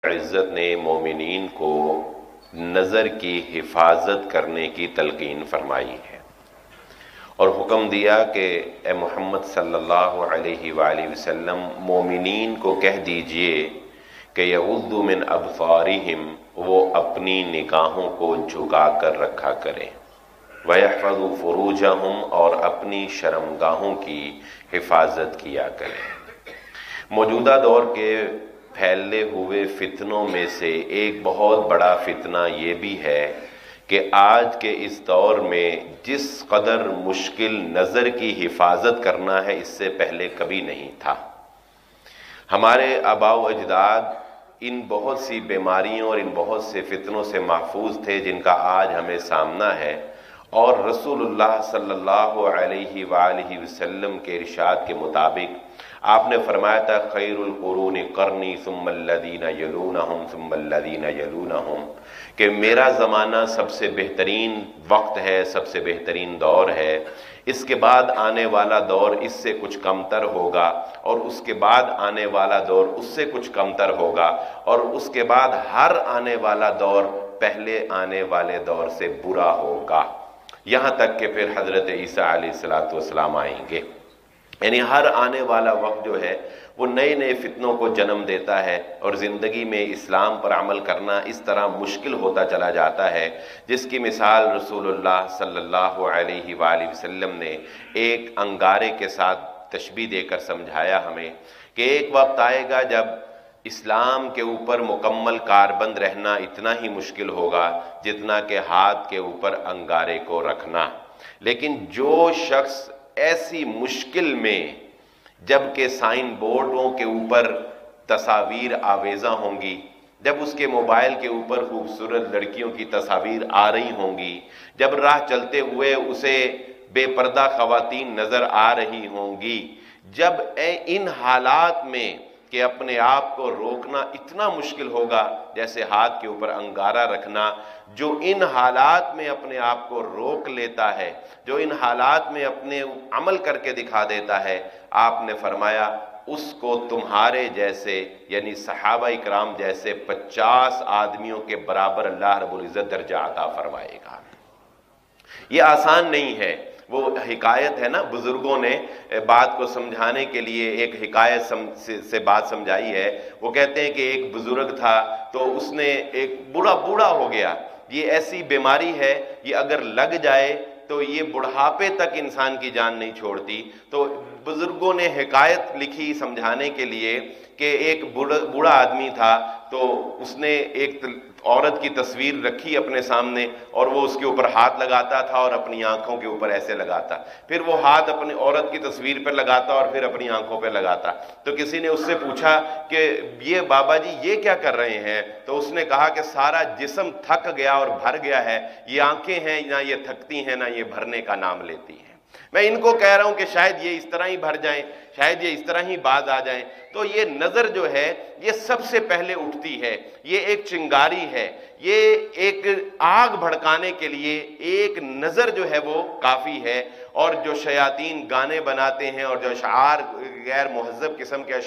عزت نے مومنین کو نظر کی حفاظت کرنے کی تلقین فرمائی ہے اور حکم دیا کہ اے محمد صلی اللہ علیہ وآلہ وسلم مومنین کو کہہ دیجئے کہ یغضوا من ابصارہم، وہ اپنی نگاہوں کو جھکا کر رکھا کریں، وَيَحْفَظُوا فُرُوجَهُمْ، اور اپنی شرمگاہوں کی حفاظت کیا کریں۔ موجودہ دور کے پھیلے ہوئے فتنوں میں سے ایک بہت بڑا فتنہ یہ بھی ہے کہ آج کے اس دور میں جس قدر مشکل نظر کی حفاظت کرنا ہے اس سے پہلے کبھی نہیں تھا۔ ہمارے آباء و اجداد ان بہت سی بیماریوں اور ان بہت سے فتنوں سے محفوظ تھے جن کا آج ہمیں سامنا ہے، اور رسول اللہ صلی اللہ علیہ وآلہ وسلم کے ارشاد کے مطابق آپ نے فرمایا تھا خیر القرون قرنی ثم الذین یلونہم ثم الذین یلونہم، کہ میرا زمانہ سب سے بہترین وقت ہے، سب سے بہترین دور ہے، اس کے بعد آنے والا دور اس سے کچھ کمتر ہوگا، اور اس کے بعد آنے والا دور اس سے کچھ کمتر ہوگا، اور اس کے بعد ہر آنے والا دور پہلے آنے والے دور سے برا ہوگا، یہاں تک کہ پھر حضرت عیسیٰ علیہ السلام آئیں گے۔ یعنی ہر آنے والا وقت جو ہے وہ نئے نئے فتنوں کو جنم دیتا ہے، اور زندگی میں اسلام پر عمل کرنا اس طرح مشکل ہوتا چلا جاتا ہے، جس کی مثال رسول اللہ صلی اللہ علیہ وآلہ وسلم نے ایک انگارے کے ساتھ تشبیہ دے کر سمجھایا ہمیں کہ ایک وقت آئے گا جب اسلام کے اوپر مکمل کاربند رہنا اتنا ہی مشکل ہوگا جتنا کہ ہاتھ کے اوپر انگارے کو رکھنا، لیکن جو شخص ایسی مشکل میں جبکہ سائن بورڈوں کے اوپر تصاویر آویزاں ہوں گی، جب اس کے موبائل کے اوپر خوبصورت لڑکیوں کی تصاویر آ رہی ہوں گی، جب راہ چلتے ہوئے اسے بے پردہ خواتین نظر آ رہی ہوں گی، جب ان حالات میں کہ اپنے آپ کو روکنا اتنا مشکل ہوگا جیسے ہاتھ کے اوپر انگارہ رکھنا، جو ان حالات میں اپنے آپ کو روک لیتا ہے، جو ان حالات میں اپنے عمل کر کے دکھا دیتا ہے، آپ نے فرمایا اس کو تمہارے جیسے یعنی صحابہ اکرام جیسے 50 آدمیوں کے برابر اللہ رب العزت درجہ عطا فرمائے گا۔ یہ آسان نہیں ہے، وہ حکایت ہے نا، بزرگوں نے بات کو سمجھانے کے لیے ایک حکایت سے بات سمجھائی ہے۔ وہ کہتے ہیں کہ ایک بزرگ تھا تو اس نے ایک بوڑھا ہو گیا، یہ ایسی بیماری ہے یہ اگر لگ جائے تو یہ بڑھاپے تک انسان کی جان نہیں چھوڑتی، تو بزرگوں نے حکایت لکھی سمجھانے کے لیے کہ ایک بوڑھا آدمی تھا تو اس نے ایک عورت کی تصویر رکھی اپنے سامنے اور وہ اس کے اوپر ہاتھ لگاتا تھا اور اپنی آنکھوں کے اوپر ایسے لگاتا، پھر وہ ہاتھ اپنی عورت کی تصویر پر لگاتا اور پھر اپنی آنکھوں پہ لگاتا۔ تو کسی نے اس سے پوچھا کہ یہ بابا جی یہ کیا کر رہے ہیں؟ تو اس نے کہا کہ سارا جسم تھک گیا اور بھر گیا ہے، یہ آنکھیں ہیں نہ یہ تھکتی ہیں نہ یہ بھرنے کا نام لیتی ہیں۔ میں ان کو کہہ رہا ہوں کہ شاید یہ اس طرح ہی بھر جائیں، شاید یہ اس طرح ہی باز آ جائیں۔ تو یہ نظر جو ہے یہ سب سے پہلے اٹھتی ہے، یہ ایک چنگاری ہے، یہ ایک آگ بھڑکانے کے لیے ایک نظر جو ہے وہ کافی ہے۔ اور جو شیاطین گانے بناتے ہیں اور جو اشعار غیر مہذب قسم کے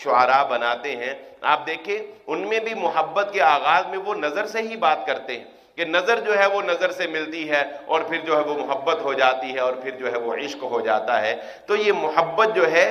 شعراء بناتے ہیں، آپ دیکھیں ان میں بھی محبت کے آغاز میں وہ نظر سے ہی بات کرتے ہیں کہ نظر جو ہے وہ نظر سے ملتی ہے اور پھر جو ہے وہ محبت ہو جاتی ہے اور پھر جو ہے وہ عشق ہو جاتا ہے۔ تو یہ محبت جو ہے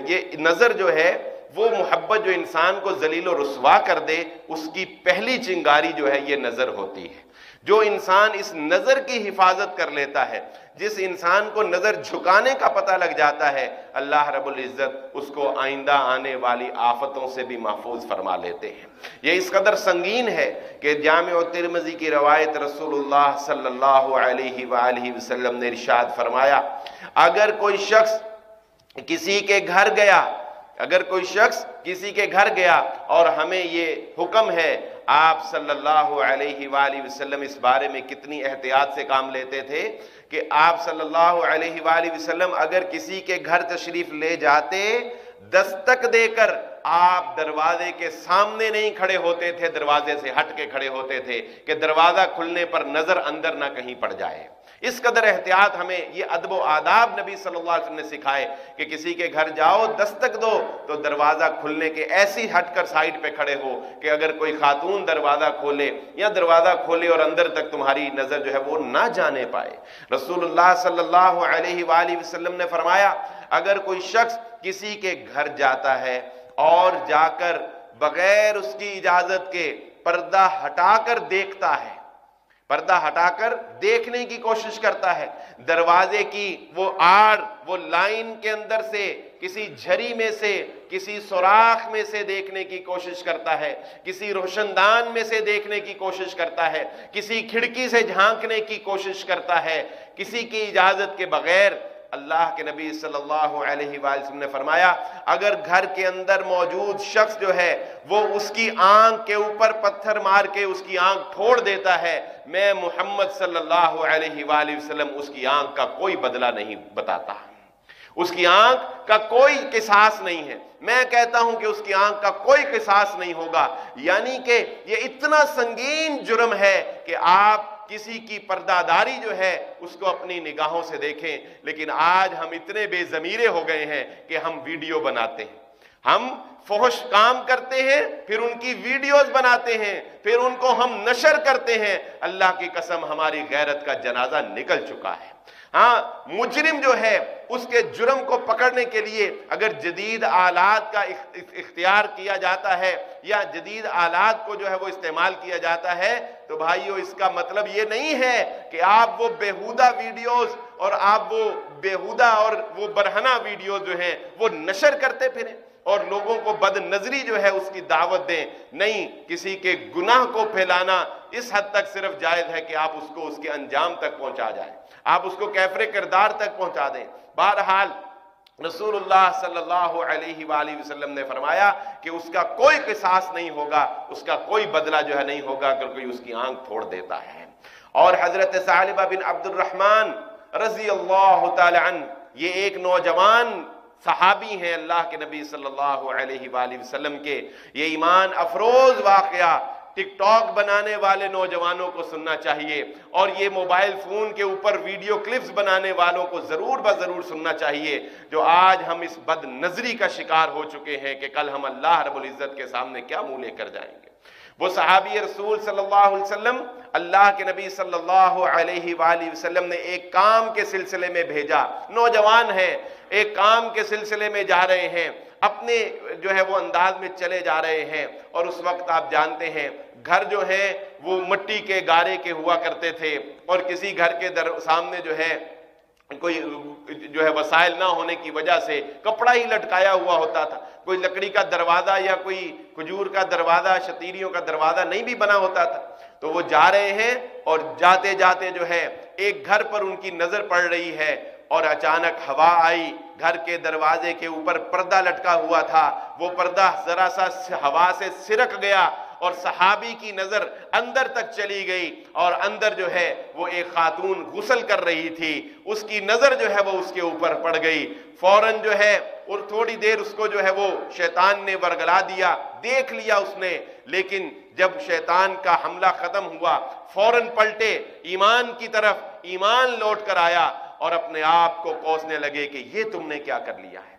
یہ نظر جو ہے وہ محبت جو انسان کو ذلیل و رسوا کر دے، اس کی پہلی چنگاری جو ہے یہ نظر ہوتی ہے۔ جو انسان اس نظر کی حفاظت کر لیتا ہے، جس انسان کو نظر جھکانے کا پتہ لگ جاتا ہے، اللہ رب العزت اس کو آئندہ آنے والی آفتوں سے بھی محفوظ فرما لیتے ہیں۔ یہ اس قدر سنگین ہے کہ جامع ترمذی کی روایت رسول اللہ صلی اللہ علیہ وآلہ وسلم نے ارشاد فرمایا، اگر کوئی شخص کسی کے گھر گیا اور ہمیں یہ حکم ہے، آپ صلی اللہ علیہ وآلہ وسلم اس بارے میں کتنی احتیاط سے کام لیتے تھے کہ آپ صلی اللہ علیہ وآلہ وسلم اگر کسی کے گھر تشریف لے جاتے، دستک دے کر آپ دروازے کے سامنے نہیں کھڑے ہوتے تھے، دروازے سے ہٹ کے کھڑے ہوتے تھے کہ دروازہ کھلنے پر نظر اندر نہ کہیں پڑ جائے۔ اس قدر احتیاط ہمیں یہ ادب و آداب نبی صلی اللہ علیہ وسلم نے سکھائے کہ کسی کے گھر جاؤ دستک دو تو دروازہ کھلنے کے ایسی ہٹ کر سائڈ پہ کھڑے ہو کہ اگر کوئی خاتون دروازہ کھولے یا دروازہ کھولے اور اندر تک تمہاری نظر جو ہے وہ نہ جانے پائے۔ رسول اللہ صلی اللہ علیہ وآلہ وسلم نے فرمایا اگر کوئی شخص کسی کے گھر جاتا ہے اور جا کر بغیر اس کی اجازت کے پردہ ہٹا کر دیکھتا ہے، پردہ ہٹا کر دیکھنے کی کوشش کرتا ہے، دروازے کی وہ آڑ، وہ لائن کے اندر سے کسی جھری میں سے، کسی سوراخ میں سے دیکھنے کی کوشش کرتا ہے، کسی روشن دان میں سے دیکھنے کی کوشش کرتا ہے، کسی کھڑکی سے جھانکنے کی کوشش کرتا ہے کسی کی اجازت کے بغیر، اللہ کے نبی صلی اللہ علیہ وآلہ وسلم نے فرمایا اگر گھر کے اندر موجود شخص جو ہے وہ اس کی آنکھ کے اوپر پتھر مار کے اس کی آنکھ پھوڑ دیتا ہے، میں محمد صلی اللہ علیہ وآلہ وسلم اس کی آنکھ کا کوئی بدلہ نہیں بتاتا، اس کی آنکھ کا کوئی قصاص نہیں ہے، میں کہتا ہوں کہ اس کی آنکھ کا کوئی قصاص نہیں ہوگا۔ یعنی کہ یہ اتنا سنگین جرم ہے کہ آپ کسی کی پردہ داری جو ہے اس کو اپنی نگاہوں سے دیکھیں، لیکن آج ہم اتنے بے ضمیرے ہو گئے ہیں کہ ہم ویڈیو بناتے ہیں، ہم فحش کام کرتے ہیں پھر ان کی ویڈیوز بناتے ہیں، پھر ان کو ہم نشر کرتے ہیں۔ اللہ کی قسم ہماری غیرت کا جنازہ نکل چکا ہے۔ ہاں مجرم جو ہے اس کے جرم کو پکڑنے کے لیے اگر جدید آلات کا اختیار کیا جاتا ہے یا جدید آلات کو جو ہے وہ استعمال کیا جاتا ہے تو بھائیو اس کا مطلب یہ نہیں ہے کہ آپ وہ بیہودہ ویڈیوز اور آپ وہ بیہودہ اور وہ برہنہ ویڈیوز جو ہیں وہ نشر کرتے پھریں اور لوگوں کو بد نظری جو ہے اس کی دعوت دیں۔ نہیں، کسی کے گناہ کو پھیلانا اس حد تک صرف جائز ہے کہ آپ اس کو اس کے انجام تک پہنچا جائیں، آپ اس کو کیفر کردار تک پہنچا دیں۔ بہرحال رسول اللہ صلی اللہ علیہ وآلہ وسلم نے فرمایا کہ اس کا کوئی قصاص نہیں ہوگا، اس کا کوئی بدلہ جو ہے نہیں ہوگا اگر کوئی اس کی آنکھ پھوڑ دیتا ہے۔ اور حضرت ثعلبہ بن عبد الرحمن رضی اللہ تعالی عنہ یہ ایک نوجوان صحابی ہیں اللہ کے نبی صلی اللہ علیہ وآلہ وسلم کے، یہ ایمان افروز واقعہ ٹک ٹاک بنانے والے نوجوانوں کو سننا چاہیے اور یہ موبائل فون کے اوپر ویڈیو کلپس بنانے والوں کو ضرور بضرور سننا چاہیے، جو آج ہم اس بد نظری کا شکار ہو چکے ہیں کہ کل ہم اللہ رب العزت کے سامنے کیا منہ لے کر جائیں گے۔ وہ صحابی رسول صلی اللہ علیہ وسلم اللہ کے نبی صلی اللہ علیہ وآلہ وسلم نے ایک کام کے سلسلے میں بھیجا، نوجوان ہیں، ایک کام کے سلسلے میں جا رہے ہیں، اپنے جو ہے وہ انداز میں چلے جا رہے ہیں، اور اس وقت آپ جانتے ہیں گھر جو ہیں وہ مٹی کے گارے کے ہوا کرتے تھے اور کسی گھر کے سامنے جو ہے کوئی جو ہے وسائل نہ ہونے کی وجہ سے کپڑا ہی لٹکایا ہوا ہوتا تھا، کوئی لکڑی کا دروازہ یا کوئی کھجور کا دروازہ، شتیریوں کا دروازہ نہیں بھی بنا ہوتا تھا۔ تو وہ جا رہے ہیں اور جاتے جاتے جو ہے ایک گھر پر ان کی نظر پڑ رہی ہے اور اچانک ہوا آئی، گھر کے دروازے کے اوپر پردہ لٹکا ہوا تھا، وہ پردہ ذرا سا ہوا سے سرک گیا اور صحابی کی نظر اندر تک چلی گئی اور اندر جو ہے وہ ایک خاتون غسل کر رہی تھی، اس کی نظر جو ہے وہ اس کے اوپر پڑ گئی، فوراً جو ہے اور تھوڑی دیر اس کو جو ہے وہ شیطان نے ورگلا دیا، دیکھ لیا اس نے، لیکن جب شیطان کا حملہ ختم ہوا فوراً پلٹے ایمان کی طرف، ایمان لوٹ کر آیا اور اپنے آپ کو کوسنے لگے کہ یہ تم نے کیا کر لیا ہے،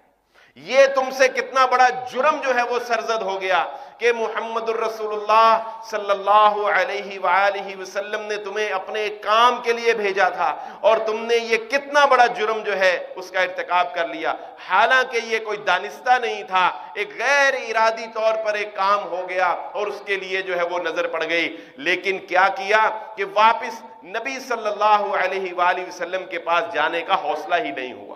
یہ تم سے کتنا بڑا جرم جو ہے وہ سرزد ہو گیا کہ محمد الرسول اللہ صلی اللہ علیہ وآلہ وسلم نے تمہیں اپنے ایک کام کے لیے بھیجا تھا اور تم نے یہ کتنا بڑا جرم جو ہے اس کا ارتکاب کر لیا، حالانکہ یہ کوئی دانستہ نہیں تھا، ایک غیر ارادی طور پر ایک کام ہو گیا اور اس کے لیے جو ہے وہ نظر پڑ گئی، لیکن کیا کیا کہ واپس نبی صلی اللہ علیہ وآلہ وسلم کے پاس جانے کا حوصلہ ہی نہیں ہوا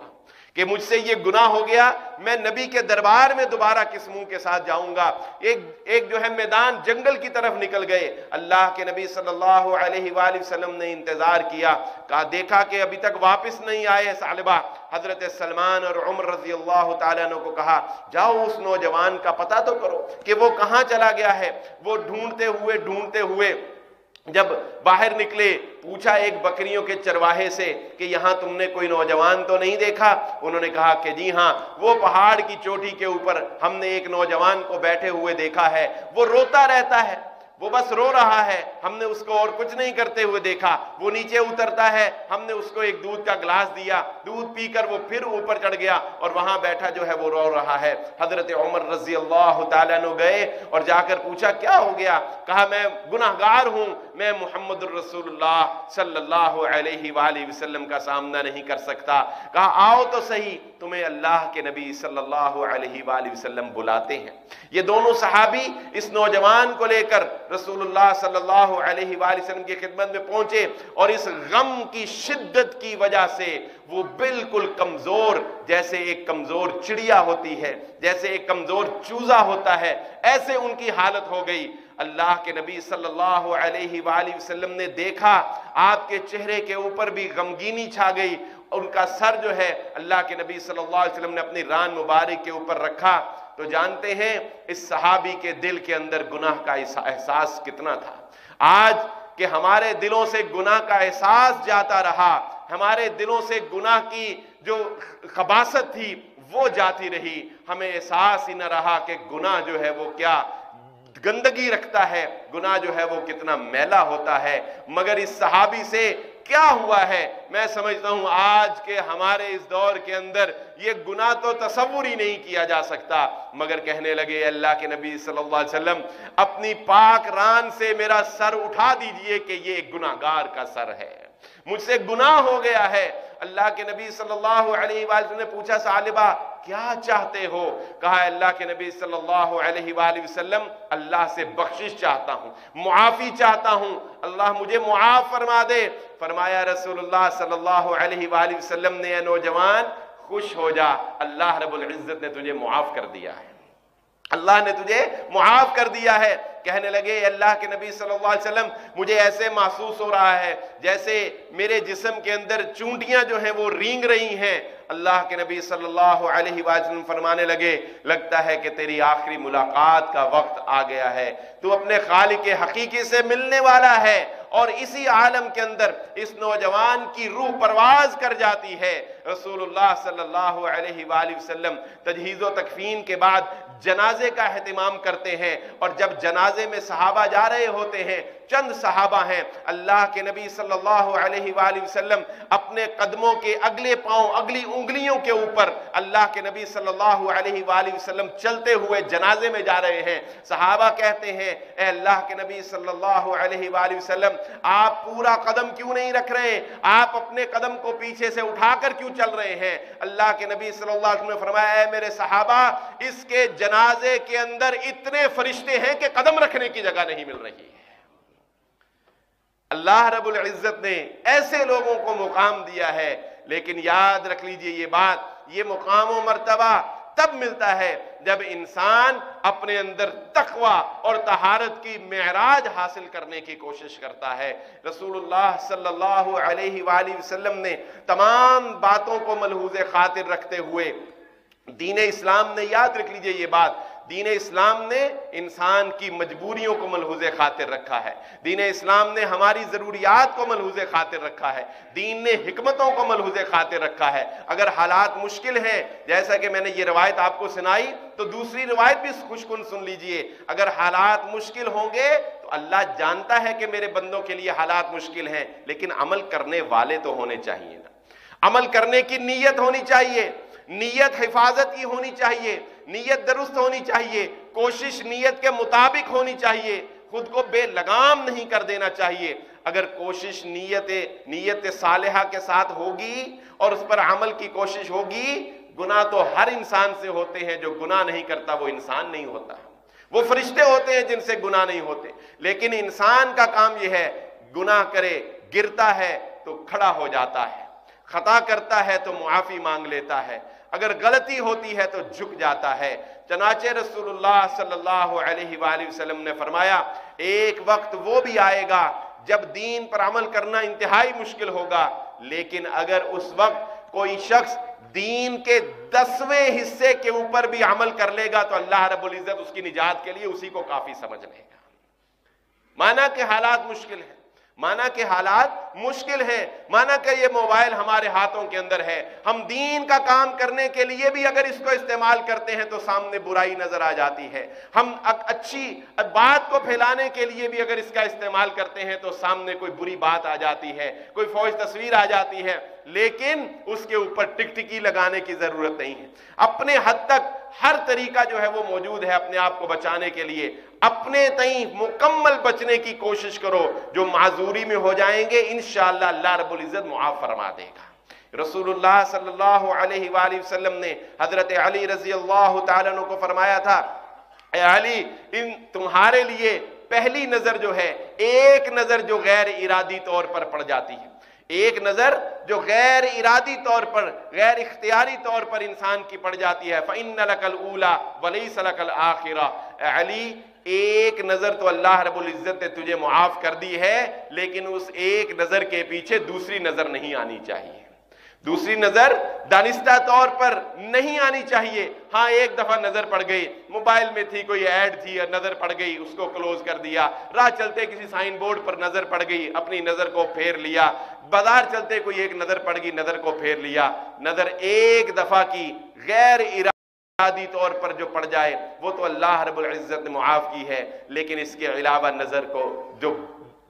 کہ مجھ سے یہ گناہ ہو گیا، میں نبی کے دربار میں دوبارہ کس منہ کے ساتھ جاؤں گا۔ ایک جو ہے میدان جنگل کی طرف نکل گئے، اللہ کے نبی صلی اللہ علیہ وآلہ وسلم نے انتظار کیا، کہا دیکھا کہ ابھی تک واپس نہیں آئے ثعلبہ، حضرت سلمان اور عمر رضی اللہ تعالیٰ عنہ کو کہا جاؤ اس نوجوان کا پتہ تو کرو کہ وہ کہاں چلا گیا ہے۔ وہ ڈھونڈتے ہوئے جب باہر نکلے پوچھا ایک بکریوں کے چرواہے سے کہ یہاں تم نے کوئی نوجوان تو نہیں دیکھا؟ انہوں نے کہا کہ جی ہاں، وہ پہاڑ کی چوٹی کے اوپر ہم نے ایک نوجوان کو بیٹھے ہوئے دیکھا ہے، وہ روتا رہتا ہے، وہ بس رو رہا ہے، ہم نے اس کو اور کچھ نہیں کرتے ہوئے دیکھا۔ وہ نیچے اترتا ہے، ہم نے اس کو ایک دودھ کا گلاس دیا، دودھ پی کر وہ پھر اوپر چڑھ گیا اور وہاں بیٹھا جو ہے وہ رو رہا ہے۔ حضرت عمر رضی اللہ تعالیٰ عنہ گئے اور جا کر پوچھا کیا ہو گیا؟ کہا میں گناہگار ہوں، میں محمد الرسول اللہ صلی اللہ علیہ وآلہ وسلم کا سامنا نہیں کر سکتا۔ کہا آؤ تو صحیح، تمہیں اللہ کے نبی صلی اللہ علیہ وآلہ وسلم بلاتے ہیں۔ یہ دونوں صحابی اس نوجوان کو لے کر رسول اللہ صلی اللہ علیہ وآلہ وسلم کی خدمت میں پہنچے، اور اس غم کی شدت کی وجہ سے وہ بالکل کمزور، جیسے ایک کمزور چڑیا ہوتی ہے، جیسے ایک کمزور چوزا ہوتا ہے، ایسے ان کی حالت ہو گئی۔ اللہ کے نبی صلی اللہ علیہ وآلہ وسلم نے دیکھا، آپ کے چہرے کے اوپر بھی غمگینی چھا گئی، ان کا سر جو ہے اللہ کے نبی صلی اللہ علیہ وسلم نے اپنی ران مبارک کے اوپر رکھا۔ تو جانتے ہیں اس صحابی کے دل کے اندر گناہ کا احساس کتنا تھا۔ آج کہ ہمارے دلوں سے گناہ کا احساس جاتا رہا، ہمارے دلوں سے گناہ کی جو خباثت تھی وہ جاتی رہی، ہمیں احساس ہی نہ رہا کہ گناہ جو ہے وہ کیا گندگی رکھتا ہے، گناہ جو ہے وہ کتنا میلا ہوتا ہے۔ مگر اس صحابی سے کیا ہوا ہے؟ میں سمجھتا ہوں آج کے ہمارے اس دور کے اندر یہ گناہ تو تصور ہی نہیں کیا جا سکتا، مگر کہنے لگے اللہ کے نبی صلی اللہ علیہ وسلم اپنی پاک ران سے میرا سر اٹھا دیجئے کہ یہ ایک گناہگار کا سر ہے، مجھ سے گناہ ہو گیا ہے۔ اللہ کے نبی صلی اللہ علیہ وآلہ وسلم نے پوچھا ثعلبہ کیا چاہتے ہو؟ کہا اللہ کے نبی صلی اللہ علیہ وآلہ وسلم اللہ سے بخشش چاہتا ہوں، معافی چاہتا ہوں، اللہ مجھے معاف فرما دے۔ فرمایا رسول اللہ صلی اللہ علیہ وآلہ وسلم نے اے نوجوان خوش ہو جا، اللہ رب العزت نے تجھے معاف کر دیا ہے، اللہ نے تجھے معاف کر دیا ہے۔ کہنے لگے اللہ کے نبی صلی اللہ علیہ وسلم مجھے ایسے محسوس ہو رہا ہے جیسے میرے جسم کے اندر چونٹیاں جو ہیں وہ رینگ رہی ہیں۔ اللہ کے نبی صلی اللہ علیہ وسلم فرمانے لگے لگتا ہے کہ تیری آخری ملاقات کا وقت آ گیا ہے، تو اپنے خالق حقیقی سے ملنے والا ہے۔ اور اسی عالم کے اندر اس نوجوان کی روح پرواز کر جاتی ہے۔ رسول اللہ صلی اللہ علیہ وآلہ وسلم تجہیز و تکفین کے بعد جنازے کا اہتمام کرتے ہیں، اور جب جنازے میں صحابہ جا رہے ہوتے ہیں، چند صحابہ ہیں، اللہ کے نبی صلی اللہ علیہ وآلہ وسلم اپنے قدموں کے اگلے پاؤں، اگلی انگلیوں کے اوپر اللہ کے نبی صلی اللہ علیہ وآلہ وسلم چلتے ہوئے جنازے میں جا رہے ہیں۔ صحابہ کہتے ہیں اے اللہ کے نبی صلی اللہ علیہ وآلہ وسلم آپ پورا قدم کیوں نہیں رکھ رہے؟ آپ اپنے قدم کو پیچھے سے اٹھا کر کیوں چل رہے ہیں؟ اللہ کے نبی صلی اللہ علیہ وسلم نے فرمایا اے میرے صحابہ، اس کے جنازے کے اندر اتنے فرشتے ہیں کہ قدم رکھنے کی جگہ نہیں مل رہی ہے۔ اللہ رب العزت نے ایسے لوگوں کو مقام دیا ہے، لیکن یاد رکھ لیجئے یہ بات، یہ مقام و مرتبہ تب ملتا ہے جب انسان اپنے اندر تقوی اور طہارت کی معراج حاصل کرنے کی کوشش کرتا ہے۔ رسول اللہ صلی اللہ علیہ وآلہ وسلم نے تمام باتوں کو ملحوظ خاطر رکھتے ہوئے دین اسلام نے، یاد رکھ لیجئے یہ بات، دین اسلام نے انسان کی مجبوریوں کو ملحوظ خاطر رکھا ہے، دین اسلام نے ہماری ضروریات کو ملحوظ خاطر رکھا ہے، دین نے حکمتوں کو ملحوظ خاطر رکھا ہے۔ اگر حالات مشکل ہیں، جیسا کہ میں نے یہ روایت آپ کو سنائی، تو دوسری روایت بھی خوش کن سن لیجئے۔ اگر حالات مشکل ہوں گے تو اللہ جانتا ہے کہ میرے بندوں کے لیے حالات مشکل ہیں، لیکن عمل کرنے والے تو ہونے چاہیے نا، عمل کرنے کی نیت ہونی چاہیے، نیت حفاظت کی ہونی چاہیے، نیت درست ہونی چاہیے، کوشش نیت کے مطابق ہونی چاہیے، خود کو بے لگام نہیں کر دینا چاہیے۔ اگر کوشش نیت صالحہ کے ساتھ ہوگی اور اس پر عمل کی کوشش ہوگی، گناہ تو ہر انسان سے ہوتے ہیں، جو گناہ نہیں کرتا وہ انسان نہیں ہوتا، وہ فرشتے ہوتے ہیں جن سے گناہ نہیں ہوتے، لیکن انسان کا کام یہ ہے گناہ کرے، گرتا ہے تو کھڑا ہو جاتا ہے، خطا کرتا ہے تو معافی مانگ لیتا ہے، اگر غلطی ہوتی ہے تو جھک جاتا ہے۔ چنانچہ رسول اللہ صلی اللہ علیہ وآلہ وسلم نے فرمایا ایک وقت وہ بھی آئے گا جب دین پر عمل کرنا انتہائی مشکل ہوگا، لیکن اگر اس وقت کوئی شخص دین کے 10ویں حصے کے اوپر بھی عمل کر لے گا تو اللہ رب العزت اس کی نجات کے لیے اسی کو کافی سمجھ لے گا۔ مانا کہ حالات مشکل ہیں، مانا کہ حالات مشکل ہیں، مانا کہ یہ موبائل ہمارے ہاتھوں کے اندر ہے، ہم دین کا کام کرنے کے لیے بھی اگر اس کو استعمال کرتے ہیں تو سامنے برائی نظر آ جاتی ہے، ہم اچھی بات کو پھیلانے کے لیے بھی اگر اس کا استعمال کرتے ہیں تو سامنے کوئی بری بات آ جاتی ہے، کوئی فوج تصویر آ جاتی ہے، لیکن اس کے اوپر ٹکٹکی لگانے کی ضرورت نہیں ہے۔ اپنے حد تک ہر طریقہ جو ہے وہ موجود ہے اپنے آپ کو بچانے کے لیے، اپنے تئیں مکمل بچنے کی کوشش کرو، جو معذوری میں ہو جائیں گے انشاءاللہ اللہ رب العزت معاف فرما دے گا۔ رسول اللہ صلی اللہ علیہ وآلہ وسلم نے حضرت علی رضی اللہ تعالیٰ عنہ کو فرمایا تھا، اے علی، تمہارے لیے پہلی نظر جو ہے، ایک نظر جو غیر ارادی طور پر پڑ جاتی ہے، ایک نظر جو غیر ارادی طور پر، غیر اختیاری طور پر انسان کی پڑ جاتی ہے، فَإِنَّ لَكَ الْأُولَى وَلَيْسَ لَكَ الْآخِرَةُ، اے علی ایک نظر تو اللہ رب العزت نے تجھے معاف کر دی ہے، لیکن اس ایک نظر کے پیچھے دوسری نظر نہیں آنی چاہیے، دوسری نظر دانستہ طور پر نہیں آنی چاہیے۔ ہاں ایک دفعہ نظر پڑ گئی، موبائل میں تھی کوئی ایڈ تھی اور نظر پڑ گئی، اس کو کلوز کر دیا، راہ چلتے کسی سائن بورڈ پر نظر پڑ گئی، اپنی نظر کو پھیر لیا، بازار چلتے کوئی ایک نظر پڑ گئی، نظر کو پھیر لیا۔ نظر ایک دفعہ کی غیر ارادی طور پر جو پڑ جائے وہ تو اللہ رب العزت نے معاف کی ہے، لیکن اس کے علاوہ نظر کو جو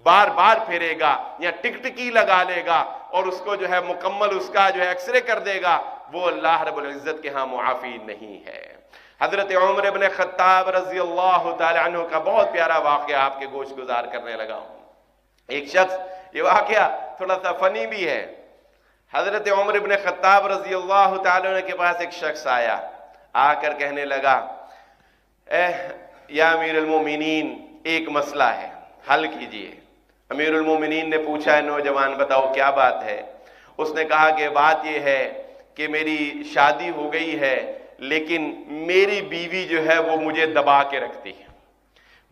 بار بار پھیرے گا یا ٹکٹکی لگا لے گا اور اس کو جو ہے مکمل اس کا جو ہے ایکس رے کر دے گا، وہ اللہ رب العزت کے ہاں معافی نہیں ہے۔ حضرت عمر ابن خطاب رضی اللہ تعالی عنہ کا بہت پیارا واقعہ آپ کے گوش گزار کرنے لگا ہوں۔ ایک شخص، یہ واقعہ تھوڑا سا فنی بھی ہے، حضرت عمر ابن خطاب رضی اللہ تعالی عنہ کے پاس ایک شخص آیا، آ کر کہنے لگا، یا امیر المومنین ایک مسئلہ ہے، حل کیجئے۔ امیر المومنین نے پوچھا، نوجوان بتاؤ کیا بات ہے؟ اس نے کہا کہ بات یہ ہے کہ میری شادی ہو گئی ہے، لیکن میری بیوی جو ہے وہ مجھے دبا کے رکھتی ہے،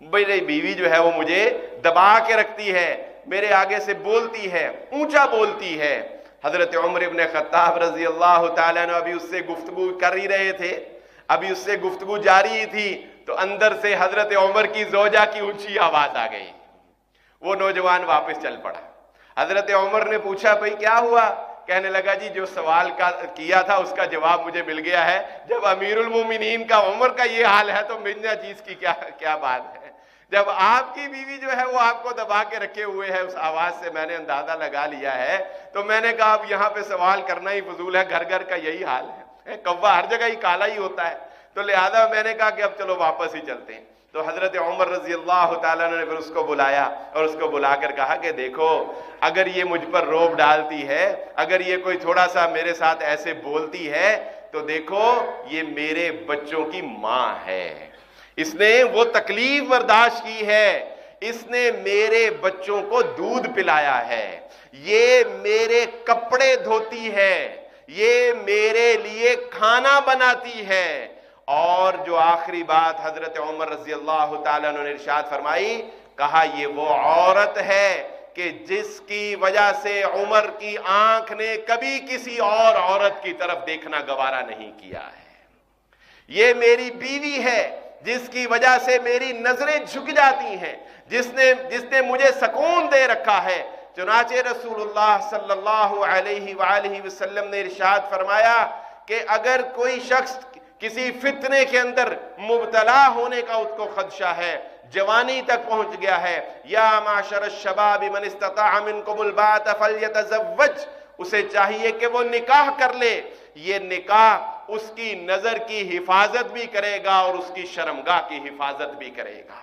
میری بیوی جو ہے وہ مجھے دبا کے رکھتی ہے، میرے آگے سے بولتی ہے، اونچا بولتی ہے۔ حضرت عمر ابن خطاب رضی اللہ تعالیٰ عنہ ابھی اس سے گفتگو کر ہی رہے تھے، ابھی اس سے گفتگو جاری تھی، تو اندر سے حضرت عمر کی زوجہ کی اونچی آواز آ گئی، وہ نوجوان واپس چل پڑا۔ حضرت عمر نے پوچھا بھئی کیا ہوا؟ کہنے لگا جی جو سوال کیا تھا اس کا جواب مجھے مل گیا ہے، جب امیر المومنین کا عمر کا یہ حال ہے تو ملنا چیز کی کیا بات ہے؟ جب آپ کی بیوی جو ہے وہ آپ کو دبا کے رکھے ہوئے ہے، اس آواز سے میں نے اندازہ لگا لیا ہے، تو میں نے کہا اب یہاں پہ سوال کرنا ہی فضول ہے، گھر گھر کا یہی حال ہے، کوا ہر جگہ ہی کالا ہی ہوتا ہے، تو لہذا میں نے کہا کہ اب چلو واپس ہی چلتے ہیں۔ تو حضرت عمر رضی اللہ تعالیٰ نے پھر اس کو بلایا اور اس کو بلا کر کہا کہ دیکھو اگر یہ مجھ پر روب ڈالتی ہے، اگر یہ کوئی تھوڑا سا میرے ساتھ ایسے بولتی ہے تو دیکھو یہ میرے بچوں کی ماں ہے، اس نے وہ تکلیف برداشت کی ہے، اس نے میرے بچوں کو دودھ پلایا ہے، یہ میرے کپڑے دھوتی ہے، یہ میرے لیے کھانا بناتی ہے۔ اور جو آخری بات حضرت عمر رضی اللہ تعالیٰ عنہ نے ارشاد فرمائی، کہا یہ وہ عورت ہے کہ جس کی وجہ سے عمر کی آنکھ نے کبھی کسی اور عورت کی طرف دیکھنا گوارا نہیں کیا ہے، یہ میری بیوی ہے جس کی وجہ سے میری نظریں جھک جاتی ہیں، جس نے مجھے سکون دے رکھا ہے۔ چنانچہ رسول اللہ صلی اللہ علیہ وآلہ وسلم نے ارشاد فرمایا کہ اگر کوئی شخص کسی فتنے کے اندر مبتلا ہونے کا اس کو خدشہ ہے، جوانی تک پہنچ گیا ہے، یا معاشر الشباب من استطاع منکم الباءۃ فلیتزوج، اسے چاہیے کہ وہ نکاح کر لے، یہ نکاح اس کی نظر کی حفاظت بھی کرے گا اور اس کی شرمگاہ کی حفاظت بھی کرے گا۔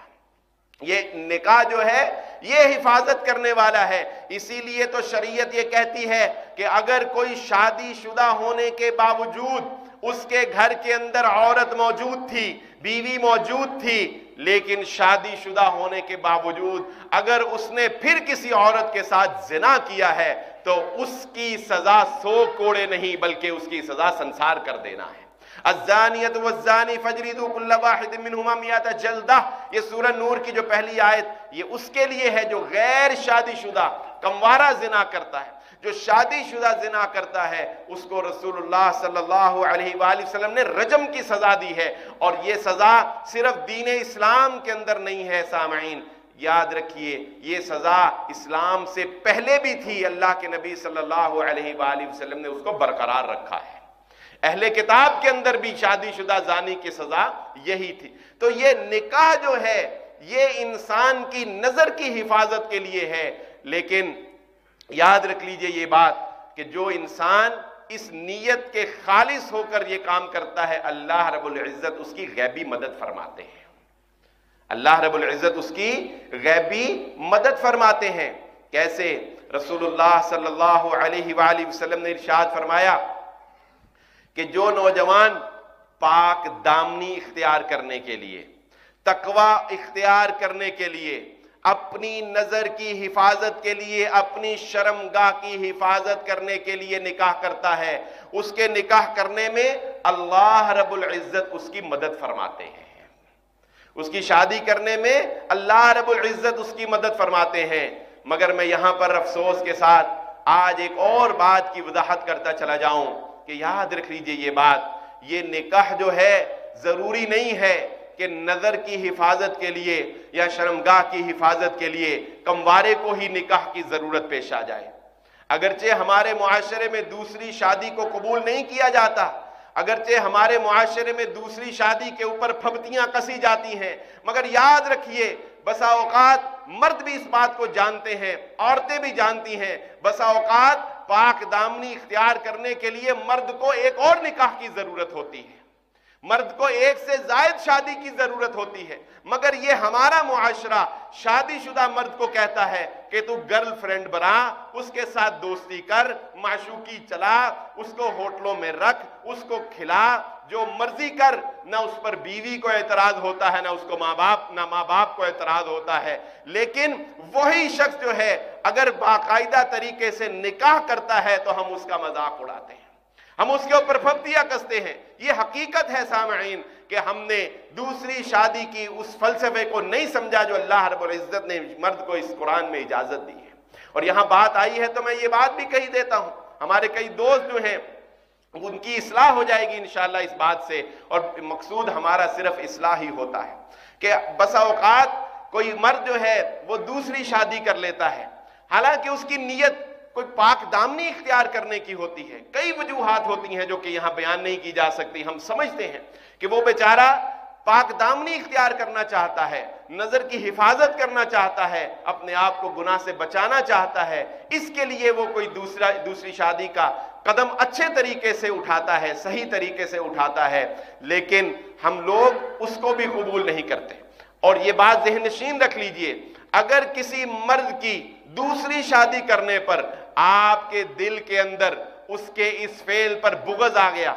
یہ نکاح جو ہے یہ حفاظت کرنے والا ہے، اسی لیے تو شریعت یہ کہتی ہے کہ اگر کوئی شادی شدہ ہونے کے باوجود اس کے گھر کے اندر عورت موجود تھی، بیوی موجود تھی، لیکن شادی شدہ ہونے کے باوجود اگر اس نے پھر کسی عورت کے ساتھ زنا کیا ہے تو اس کی سزا 100 کوڑے نہیں بلکہ اس کی سزا سنسار کر دینا ہے۔ الزانیۃ والزانی فجلدوا کل واحد منہما 100 جلدہ، یہ سورہ نور کی جو پہلی آیت یہ اس کے لیے ہے جو غیر شادی شدہ کموارہ زنا کرتا ہے۔ جو شادی شدہ زنا کرتا ہے اس کو رسول اللہ صلی اللہ علیہ وآلہ وسلم نے رجم کی سزا دی ہے، اور یہ سزا صرف دین اسلام کے اندر نہیں ہے سامعین، یاد رکھیے یہ سزا اسلام سے پہلے بھی تھی، اللہ کے نبی صلی اللہ علیہ وآلہ وسلم نے اس کو برقرار رکھا ہے۔ اہل کتاب کے اندر بھی شادی شدہ زانی کی سزا یہی تھی۔ تو یہ نکاح جو ہے یہ انسان کی نظر کی حفاظت کے لیے ہے، لیکن یاد رکھ لیجئے یہ بات کہ جو انسان اس نیت کے خالص ہو کر یہ کام کرتا ہے، اللہ رب العزت اس کی غیبی مدد فرماتے ہیں۔ اللہ رب العزت اس کی غیبی مدد فرماتے ہیں۔ کیسے؟ رسول اللہ صلی اللہ علیہ وآلہ وسلم نے ارشاد فرمایا کہ جو نوجوان پاک دامنی اختیار کرنے کے لیے، تقوی اختیار کرنے کے لیے، اپنی نظر کی حفاظت کے لیے، اپنی شرمگاہ کی حفاظت کرنے کے لیے نکاح کرتا ہے، اس کے نکاح کرنے میں اللہ رب العزت اس کی مدد فرماتے ہیں۔ اس کی شادی کرنے میں اللہ رب العزت اس کی مدد فرماتے ہیں۔ مگر میں یہاں پر افسوس کے ساتھ آج ایک اور بات کی وضاحت کرتا چلا جاؤں کہ یاد رکھ لیجئے یہ بات، یہ نکاح جو ہے ضروری نہیں ہے کہ نظر کی حفاظت کے لیے یا شرمگاہ کی حفاظت کے لیے کموارے کو ہی نکاح کی ضرورت پیش آ جائے۔ اگرچہ ہمارے معاشرے میں دوسری شادی کو قبول نہیں کیا جاتا، اگرچہ ہمارے معاشرے میں دوسری شادی کے اوپر پھبتیاں کسی جاتی ہیں، مگر یاد رکھیے بسا اوقات مرد بھی اس بات کو جانتے ہیں، عورتیں بھی جانتی ہیں، بسا اوقات پاک دامنی اختیار کرنے کے لیے مرد کو ایک اور نکاح کی ضرورت ہوتی ہے، مرد کو ایک سے زائد شادی کی ضرورت ہوتی ہے، مگر یہ ہمارا معاشرہ شادی شدہ مرد کو کہتا ہے کہ تو گرل فرینڈ بنا، اس کے ساتھ دوستی کر، معشوقی چلا، اس کو ہوٹلوں میں رکھ، اس کو کھلا، جو مرضی کر، نہ اس پر بیوی کو اعتراض ہوتا ہے، نہ اس کو ماں باپ کو اعتراض ہوتا ہے۔ لیکن وہی شخص جو ہے اگر باقاعدہ طریقے سے نکاح کرتا ہے تو ہم اس کا مذاق اڑاتے ہیں، ہم اس کے اوپر پھبتیاں کستے ہیں۔ یہ حقیقت ہے سامعین کہ ہم نے دوسری شادی کی اس فلسفے کو نہیں سمجھا جو اللہ رب العزت نے مرد کو اس قرآن میں اجازت دی ہے۔ اور یہاں بات آئی ہے تو میں یہ بات بھی کہی دیتا ہوں، ہمارے کئی دوست جو ہیں ان کی اصلاح ہو جائے گی انشاءاللہ اس بات سے، اور مقصود ہمارا صرف اصلاح ہی ہوتا ہے کہ بسا اوقات کوئی مرد جو ہے وہ دوسری شادی کر لیتا ہے، حالانکہ اس کی نیت کوئی پاک دامنی اختیار کرنے کی ہوتی ہے۔ کئی وجوہات ہوتی ہیں جو کہ یہاں بیان نہیں کی جا سکتی۔ ہم سمجھتے ہیں کہ وہ بیچارہ پاک دامنی اختیار کرنا چاہتا ہے، نظر کی حفاظت کرنا چاہتا ہے، اپنے آپ کو گناہ سے بچانا چاہتا ہے، اس کے لیے وہ کوئی دوسری شادی کا قدم اچھے طریقے سے اٹھاتا ہے، صحیح طریقے سے اٹھاتا ہے، لیکن ہم لوگ اس کو بھی قبول نہیں کرتے۔ اور یہ بات ذہن نشین رکھ لیجئے، اگر کسی مرد کی دوسری شادی کرنے پر آپ کے دل کے اندر اس کے اس فعل پر بغض آ گیا،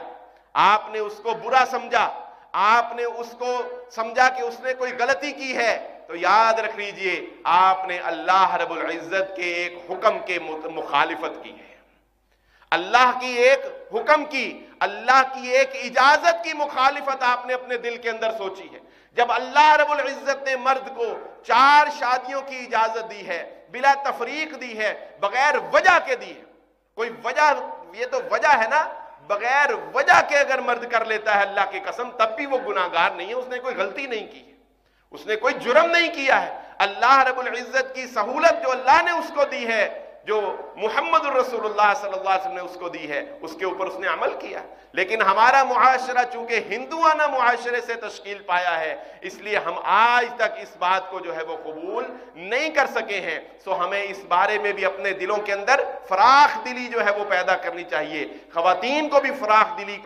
آپ نے اس کو برا سمجھا، آپ نے اس کو سمجھا کہ اس نے کوئی غلطی کی ہے، تو یاد رکھ لیجئے آپ نے اللہ رب العزت کے ایک حکم کے مخالفت کی ہے، اللہ کی ایک حکم کی، اللہ کی ایک اجازت کی مخالفت آپ نے اپنے دل کے اندر سوچی ہے۔ جب اللہ رب العزت نے مرد کو 4 شادیوں کی اجازت دی ہے، بلا تفریق دی ہے، بغیر وجہ کے دی ہے، کوئی وجہ، یہ تو وجہ ہے نا، بغیر وجہ کے اگر مرد کر لیتا ہے اللہ کی قسم تب بھی وہ گناہگار نہیں ہے، اس نے کوئی غلطی نہیں کی ہے، اس نے کوئی جرم نہیں کیا ہے۔ اللہ رب العزت کی سہولت جو اللہ نے اس کو دی ہے، جو محمد الرسول اللہ صلی اللہ علیہ وسلم نے اس کو دی ہے، اس کے اوپر اس نے عمل کیا۔ لیکن ہمارا معاشرہ چونکہ ہندوانہ معاشرے سے تشکیل پایا ہے، اس لیے ہم آج تک اس بات کو جو ہے وہ قبول نہیں کر سکے ہیں۔ سو ہمیں اس بارے میں بھی اپنے دلوں کے اندر فراخ دلی جو ہے وہ پیدا کرنی چاہیے، خواتین کو بھی فراخ دلی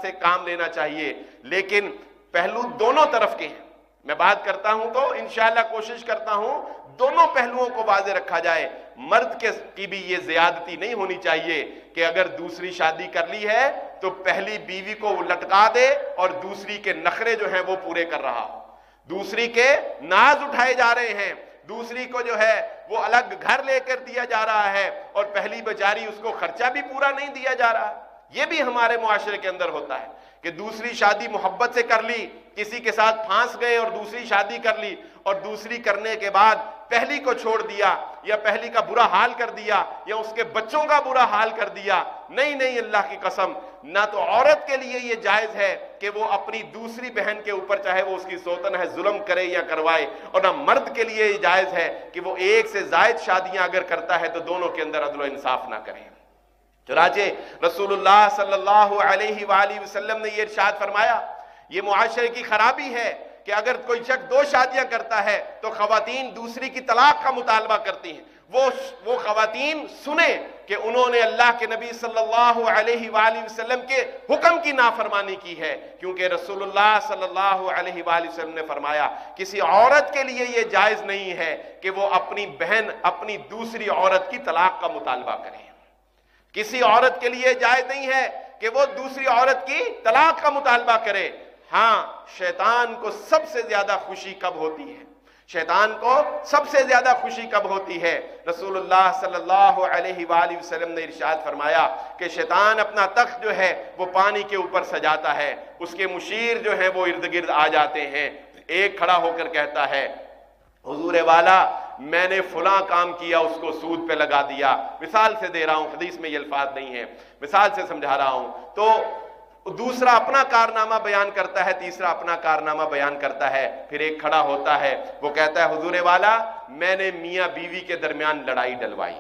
سے کام لینا چاہیے، لیکن پہلو دونوں طرف کے ہیں۔ میں بات کرتا ہوں تو انشاءاللہ کوشش کرتا ہوں دونوں پہلوؤں کو واضح رکھا جائے۔ مرد کی بھی یہ زیادتی نہیں ہونی چاہیے کہ اگر دوسری شادی کر لی ہے تو پہلی بیوی کو لٹکا دے اور دوسری کے نخرے جو ہیں وہ پورے کر رہا ہو، دوسری کے ناز اٹھائے جا رہے ہیں، دوسری کو جو ہے وہ الگ گھر لے کر دیا جا رہا ہے اور پہلی بیچاری اس کو خرچہ بھی پورا نہیں دیا جا رہا۔ یہ بھی ہمارے معاشرے کے اندر ہوتا ہے کہ دوسری شادی محبت سے کر لی، کسی کے ساتھ پھانس گئے اور دوسری شادی کر لی، اور دوسری کرنے کے بعد پہلی کو چھوڑ دیا، یا پہلی کا برا حال کر دیا یا اس کے بچوں کا برا حال کر دیا. نہیں نہیں، اللہ کی قسم، نہ تو عورت کے لیے یہ جائز ہے کہ وہ اپنی دوسری بہن کے اوپر چاہے وہ اس کی سوتن ہے ظلم کرے یا کروائے، اور نہ مرد کے لیے یہ جائز ہے کہ وہ ایک سے زائد شادیاں اگر کرتا ہے تو دونوں کے اندر عدل و انصاف نہ کرے. چنانچہ رسول اللہ صلی اللہ علیہ وآلہ وسلم نے یہ ارشاد فرمایا، یہ معاشرے کی خرابی ہے کہ اگر کوئی شخص 2 شادیاں کرتا ہے تو خواتین دوسری کی طلاق کا مطالبہ کرتی ہیں. وہ خواتین سنیں کہ انہوں نے اللہ کے نبی صلی اللہ علیہ وآلہ وسلم کے حکم کی نافرمانی کی ہے، کیونکہ رسول اللہ صلی اللہ علیہ وآلہ وسلم نے فرمایا کسی عورت کے لیے یہ جائز نہیں ہے کہ وہ اپنی بہن اپنی دوسری عورت کی طلاق کا مطالبہ کرے. کسی عورت کے لیے جائز نہیں ہے کہ وہ دوسری عورت کی طلاق کا مطالبہ کرے. ہاں، شیطان کو سب سے زیادہ خوشی کب ہوتی ہے؟ شیطان کو سب سے زیادہ خوشی کب ہوتی ہے؟ رسول اللہ صلی اللہ علیہ وآلہ وسلم نے ارشاد فرمایا کہ شیطان اپنا تخت جو ہے وہ پانی کے اوپر سجاتا ہے، اس کے مشیر جو ہیں وہ ارد گرد آ جاتے ہیں. ایک کھڑا ہو کر کہتا ہے، حضور والا میں نے فلاں کام کیا، اس کو سود پہ لگا دیا. مثال سے دے رہا ہوں، حدیث میں یہ الفاظ نہیں ہے، مثال سے سمجھا رہا ہوں. تو دوسرا اپنا کارنامہ بیان کرتا ہے، تیسرا اپنا کارنامہ بیان کرتا ہے. پھر ایک کھڑا ہوتا ہے، وہ کہتا ہے حضور والا میں نے میاں بیوی کے درمیان لڑائی ڈلوائی،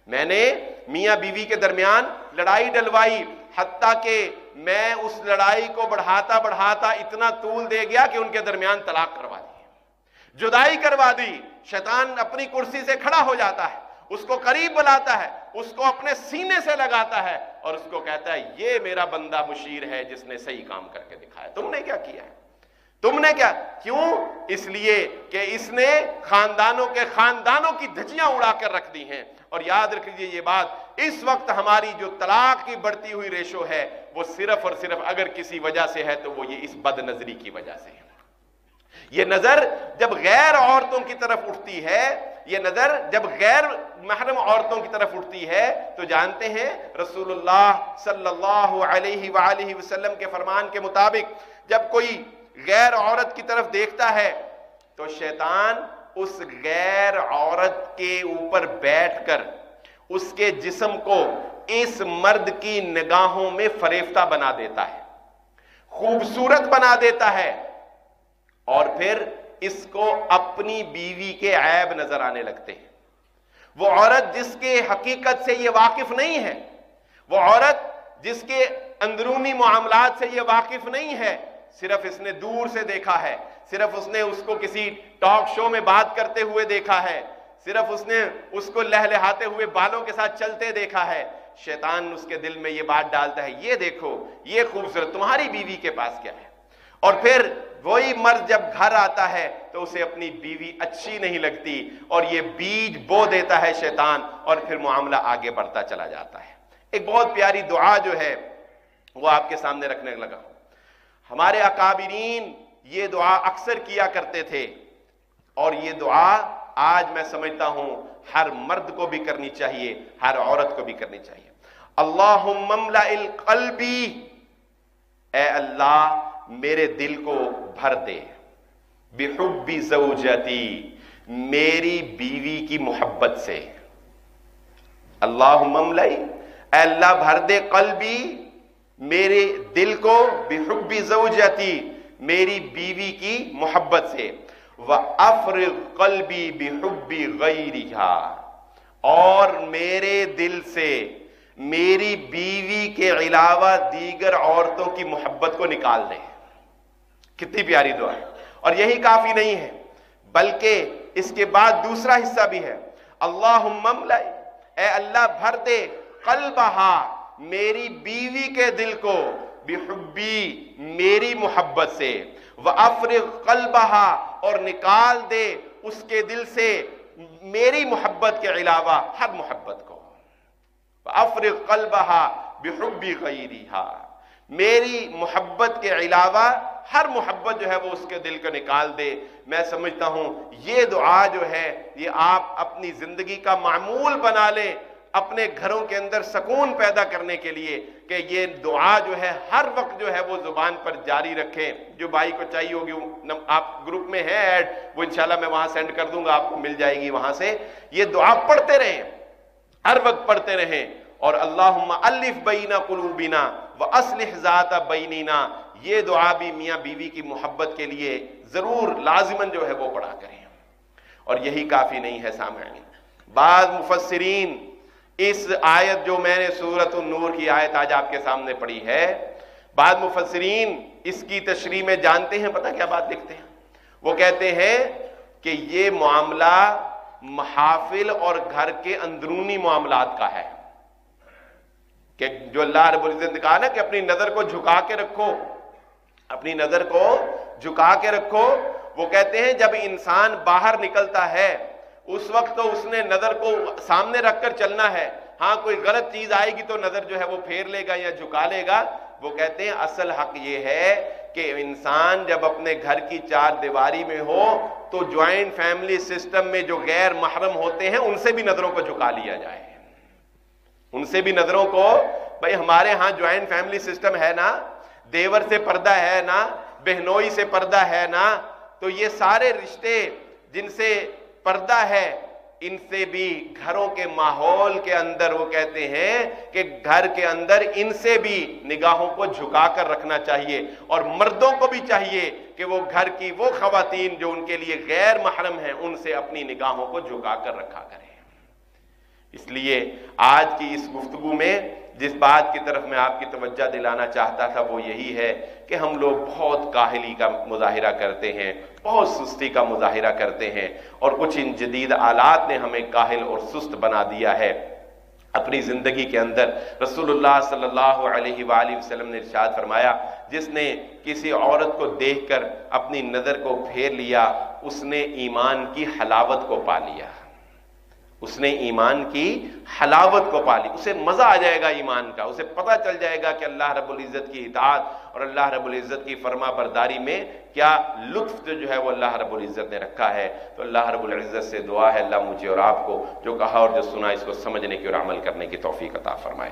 میں نے میاں بیوی کے درمیان لڑائی ڈلوائی، حتیٰ کہ میں اس لڑائی کو بڑھاتا بڑھاتا اتنا طول دے گیا کہ ان کے درمیان طلاق کروا دی، جدائی کروا دی. شیطان اپنی کرسی سے کھڑا ہو جاتا ہے، اس کو قریب بلاتا ہے، اس کو اپنے سینے سے لگاتا ہے اور اس کو کہتا ہے یہ میرا بندہ مشیر ہے جس نے صحیح کام کر کے دکھایا. تم نے کیا کیا ہے؟ تم نے کیا؟ کیوں؟ اس لیے کہ اس نے خاندانوں کی دھجیاں اڑا کر رکھ دی ہیں. اور یاد رکھیے یہ بات، اس وقت ہماری جو طلاق کی بڑھتی ہوئی ریشو ہے وہ صرف اور صرف اگر کسی وجہ سے ہے تو وہ یہ اس بد نظری کی وجہ سے ہے. یہ نظر جب غیر عورتوں کی طرف اٹھتی ہے، یہ نظر جب غیر محرم عورتوں کی طرف اٹھتی ہے تو جانتے ہیں رسول اللہ صلی اللہ علیہ وآلہ وسلم کے فرمان کے مطابق جب کوئی غیر عورت کی طرف دیکھتا ہے تو شیطان اس غیر عورت کے اوپر بیٹھ کر اس کے جسم کو اس مرد کی نگاہوں میں فریفتہ بنا دیتا ہے، خوبصورت بنا دیتا ہے، اور پھر اس کو اپنی بیوی کے عیب نظر آنے لگتے ہیں. وہ عورت جس کے حقیقت سے یہ واقف نہیں ہے، وہ عورت جس کے اندرونی معاملات سے یہ واقف نہیں ہے، صرف اس نے دور سے دیکھا ہے، صرف اس نے اس کو کسی ٹاک شو میں بات کرتے ہوئے دیکھا ہے، صرف اس نے اس کو لہلہاتے ہوئے بالوں کے ساتھ چلتے دیکھا ہے. شیطان اس کے دل میں یہ بات ڈالتا ہے یہ دیکھو یہ خوبصورت تمہاری بیوی کے پاس کیا ہے. اور پھر وہی مرد جب گھر آتا ہے تو اسے اپنی بیوی اچھی نہیں لگتی اور یہ بیج بو دیتا ہے شیطان، اور پھر معاملہ آگے بڑھتا چلا جاتا ہے. ایک بہت پیاری دعا جو ہے وہ آپ کے سامنے رکھنے لگا ہوں. ہمارے اکابرین یہ دعا اکثر کیا کرتے تھے، اور یہ دعا آج میں سمجھتا ہوں ہر مرد کو بھی کرنی چاہیے، ہر عورت کو بھی کرنی چاہیے. اللہم املأ قلبی، اے اللہ میرے دل کو بھر دے، بحب زوجتی، میری بیوی کی محبت سے. اللہم املأ، اے اللہ بھر دے قلبی، میرے دل کو، بحب زوجتی، میری بیوی کی محبت سے. وَأَفْرِغْ قَلْبِي بِحُبِّ غَيْرِهَا، اور میرے دل سے میری بیوی کے علاوہ دیگر عورتوں کی محبت کو نکال دے. کتنی پیاری دعا ہے. اور یہی کافی نہیں ہے بلکہ اس کے بعد دوسرا حصہ بھی ہے. اللہم املأ، اے اللہ بھر دے، قلبہا، میری بیوی کے دل کو، بحبی، میری محبت سے، وَأَفْرِغْ قَلْبَهَا، اور نکال دے اس کے دل سے میری محبت کے علاوہ ہر محبت کو. وَأَفْرِغْ قَلْبَهَا بِحُبِّ غَيْرِهَا، میری محبت کے علاوہ ہر محبت جو ہے وہ اس کے دل کو نکال دے. میں سمجھتا ہوں یہ دعا جو ہے یہ آپ اپنی زندگی کا معمول بنا لیں. اپنے گھروں کے اندر سکون پیدا کرنے کے لیے کہ یہ دعا جو ہے ہر وقت جو ہے وہ زبان پر جاری رکھیں. جو بھائی کو چاہیے ہوگی آپ گروپ میں ہے ایڈ, وہ انشاءاللہ میں وہاں سینڈ کر دوں گا, آپ کو مل جائے گی وہاں سے. یہ دعا پڑھتے رہیں, ہر وقت پڑھتے رہیں. اور اللہم الف بین قلوبنا واصلح ذات بیننا, یہ دعا بھی میاں بیوی کی محبت کے لیے ضرور لازماً جو ہے وہ پڑھا کریں. اور یہی کافی نہیں ہے سامعین, بعض مفسرین اس آیت جو میں نے سورۃ النور کی آیت آج آپ کے سامنے پڑھی ہے, بعض مفسرین اس کی تشریح میں جانتے ہیں پتہ کیا بات لکھتے ہیں؟ وہ کہتے ہیں کہ یہ معاملہ محافل اور گھر کے اندرونی معاملات کا ہے, کہ جو اللہ رب العزت نے کہا نا کہ اپنی نظر کو جھکا کے رکھو, اپنی نظر کو جھکا کے رکھو. وہ کہتے ہیں جب انسان باہر نکلتا ہے اس وقت تو اس نے نظر کو سامنے رکھ کر چلنا ہے. ہاں کوئی غلط چیز آئے گی تو نظر جو ہے وہ پھیر لے گا یا جھکا لے گا. وہ کہتے ہیں اصل حق یہ ہے کہ انسان جب اپنے گھر کی چار دیواری میں ہو تو جوائنٹ فیملی سسٹم میں جو غیر محرم ہوتے ہیں ان سے بھی نظروں کو جھکا لیا جائے, ان سے بھی نظروں کو. بھائی ہمارے ہاں جوائنٹ فیملی سسٹم ہے نا, دیور سے پردہ ہے نا, بہنوئی سے پردہ ہے نا, تو یہ سارے رشتے جن سے پردہ ہے ان سے بھی گھروں کے ماحول کے اندر وہ کہتے ہیں کہ گھر کے اندر ان سے بھی نگاہوں کو جھکا کر رکھنا چاہیے. اور مردوں کو بھی چاہیے کہ وہ گھر کی وہ خواتین جو ان کے لیے غیر محرم ہیں ان سے اپنی نگاہوں کو جھکا کر رکھا کریں. اس لیے آج کی اس گفتگو میں جس بات کی طرف میں آپ کی توجہ دلانا چاہتا تھا وہ یہی ہے کہ ہم لوگ بہت کاہلی کا مظاہرہ کرتے ہیں, بہت سستی کا مظاہرہ کرتے ہیں, اور کچھ ان جدید آلات نے ہمیں کاہل اور سست بنا دیا ہے. اپنی زندگی کے اندر رسول اللہ صلی اللہ علیہ وآلہ وسلم نے ارشاد فرمایا, جس نے کسی عورت کو دیکھ کر اپنی نظر کو پھیر لیا اس نے ایمان کی حلاوت کو پا لیا, اس نے ایمان کی حلاوت کو پا لی. اسے مزہ آ جائے گا ایمان کا, اسے پتہ چل جائے گا کہ اللہ رب العزت کی اطاعت اور اللہ رب العزت کی فرما برداری میں کیا لطف جو ہے وہ اللہ رب العزت نے رکھا ہے. تو اللہ رب العزت سے دعا ہے اللہ مجھے اور آپ کو جو کہا اور جو سنا اس کو سمجھنے کی اور عمل کرنے کی توفیق عطا فرمائے.